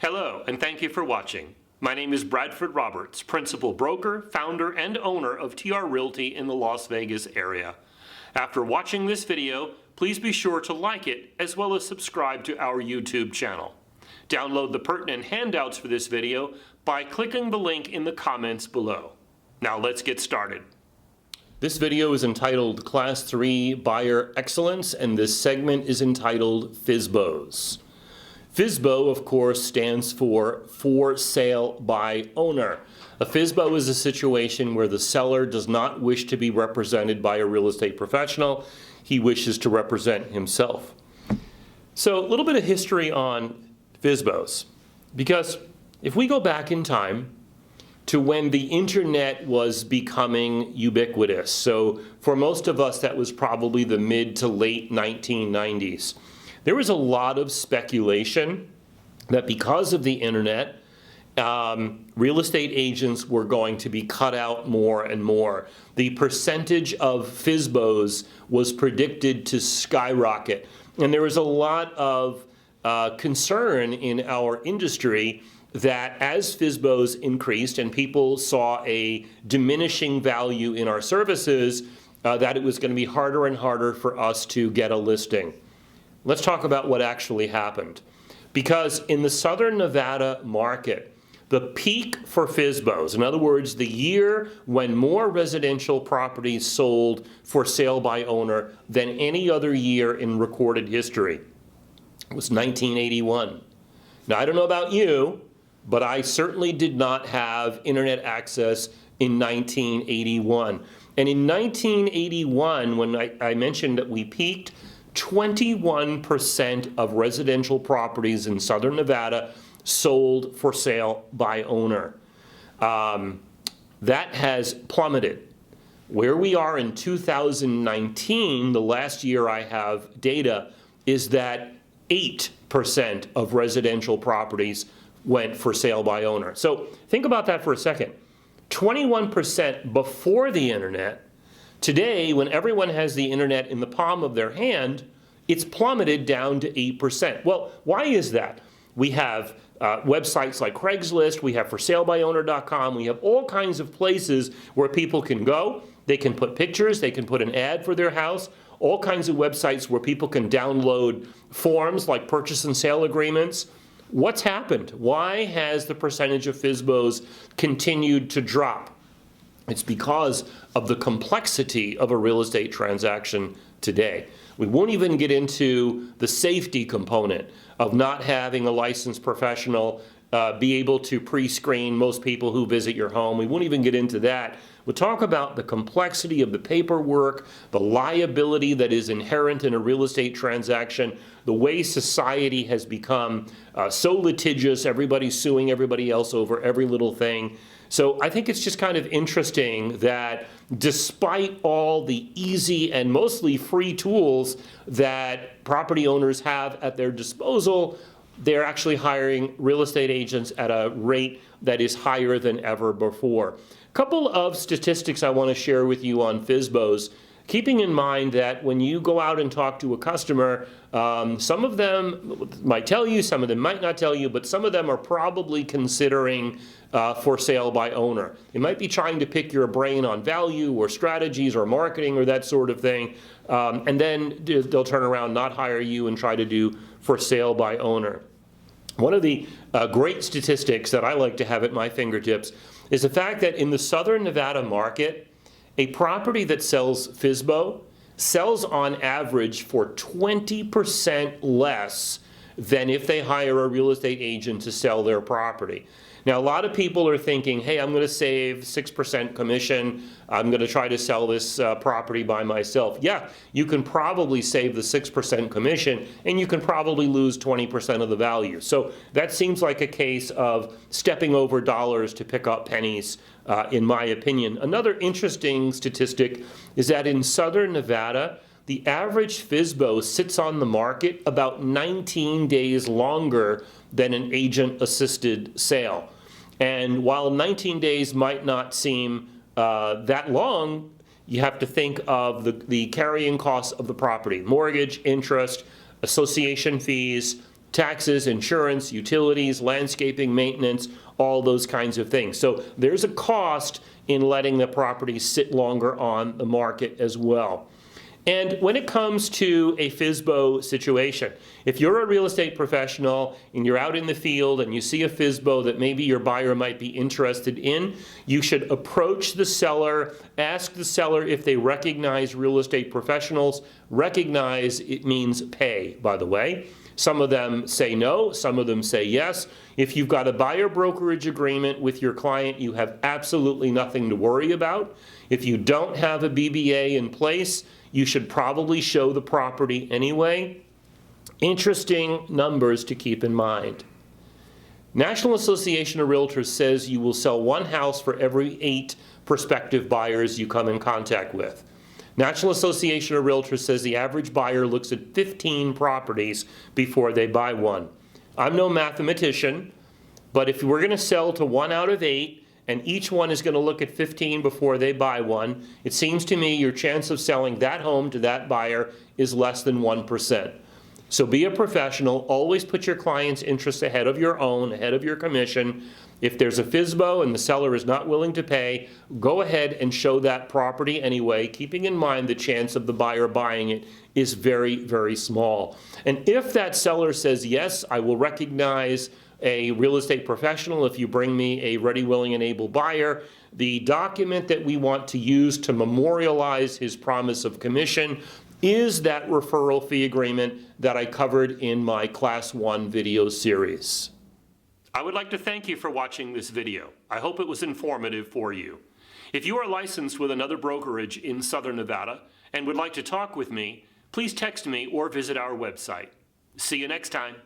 Hello, and thank you for watching. My name is Bradford Roberts, Principal Broker, Founder, and Owner of TR Realty in the Las Vegas area. After watching this video, please be sure to like it as well as subscribe to our YouTube channel. Download the pertinent handouts for this video by clicking the link in the comments below. Now let's get started. This video is entitled Class 3 Buyer Excellence, and this segment is entitled FSBOs. FSBO, of course, stands for sale by owner. A FSBO is a situation where the seller does not wish to be represented by a real estate professional. He wishes to represent himself. So a little bit of history on FSBOs, because if we go back in time to when the internet was becoming ubiquitous, so for most of us that was probably the mid to late 1990s, there was a lot of speculation that because of the internet, real estate agents were going to be cut out more and more. The percentage of FSBOs was predicted to skyrocket. And there was a lot of concern in our industry that as FSBOs increased and people saw a diminishing value in our services, that it was going to be harder and harder for us to get a listing. Let's talk about what actually happened. Because in the Southern Nevada market, the peak for FSBOs, in other words, the year when more residential properties sold for sale by owner than any other year in recorded history, was 1981. Now, I don't know about you, but I certainly did not have internet access in 1981. And in 1981, when I mentioned that we peaked, 21% of residential properties in Southern Nevada sold for sale by owner. That has plummeted. Where we are in 2019, the last year I have data, is that 8% of residential properties went for sale by owner. So think about that for a second. 21% before the internet. Today, when everyone has the internet in the palm of their hand, it's plummeted down to 8%. Well, why is that? We have websites like Craigslist, we have forsalebywowner.com, we have all kinds of places where people can go. They can put pictures, they can put an ad for their house, all kinds of websites where people can download forms like purchase and sale agreements. What's happened? Why has the percentage of FSBOs continued to drop? It's because of the complexity of a real estate transaction today. We won't even get into the safety component of not having a licensed professional be able to pre-screen most people who visit your home. We won't even get into that. We'll talk about the complexity of the paperwork, the liability that is inherent in a real estate transaction, the way society has become so litigious, everybody's suing everybody else over every little thing. So I think it's just kind of interesting that despite all the easy and mostly free tools that property owners have at their disposal, they're actually hiring real estate agents at a rate that is higher than ever before. A couple of statistics I want to share with you on FSBOs, keeping in mind that when you go out and talk to a customer, some of them might tell you, some of them might not tell you, but some of them are probably considering for sale by owner. They might be trying to pick your brain on value or strategies or marketing or that sort of thing, and then they'll turn around, not hire you, and try to do for sale by owner. One of the great statistics that I like to have at my fingertips is the fact that in the Southern Nevada market, a property that sells FSBO sells on average for 20% less than if they hire a real estate agent to sell their property. Now, a lot of people are thinking, hey, I'm going to save 6% commission. I'm going to try to sell this property by myself. Yeah, you can probably save the 6% commission, and you can probably lose 20% of the value. So that seems like a case of stepping over dollars to pick up pennies, in my opinion. Another interesting statistic is that in Southern Nevada, the average FSBO sits on the market about 19 days longer than an agent-assisted sale. And while 19 days might not seem that long, you have to think of the carrying costs of the property: mortgage, interest, association fees, taxes, insurance, utilities, landscaping, maintenance, all those kinds of things. So there's a cost in letting the property sit longer on the market as well. And when it comes to a FSBO situation, if you're a real estate professional and you're out in the field and you see a FSBO that maybe your buyer might be interested in, you should approach the seller, ask the seller if they recognize real estate professionals. Recognize, it means pay, by the way. Some of them say no, some of them say yes. If you've got a buyer brokerage agreement with your client, you have absolutely nothing to worry about. If you don't have a BBA in place, you should probably show the property anyway. Interesting numbers to keep in mind. National Association of Realtors says you will sell one house for every 8 prospective buyers you come in contact with. National Association of Realtors says the average buyer looks at 15 properties before they buy one. I'm no mathematician, but if we're going to sell to 1 out of 8, and each one is going to look at 15 before they buy one, it seems to me your chance of selling that home to that buyer is less than 1%. So be a professional. Always put your client's interests ahead of your own, ahead of your commission. If there's a FSBO and the seller is not willing to pay, go ahead and show that property anyway, keeping in mind the chance of the buyer buying it is very, very small. And if that seller says, yes, I will recognize a real estate professional if you bring me a ready, willing, and able buyer, the document that we want to use to memorialize his promise of commission is that referral fee agreement that I covered in my Class 1 video series. I would like to thank you for watching this video. I hope it was informative for you. If you are licensed with another brokerage in Southern Nevada and would like to talk with me, please text me or visit our website. See you next time.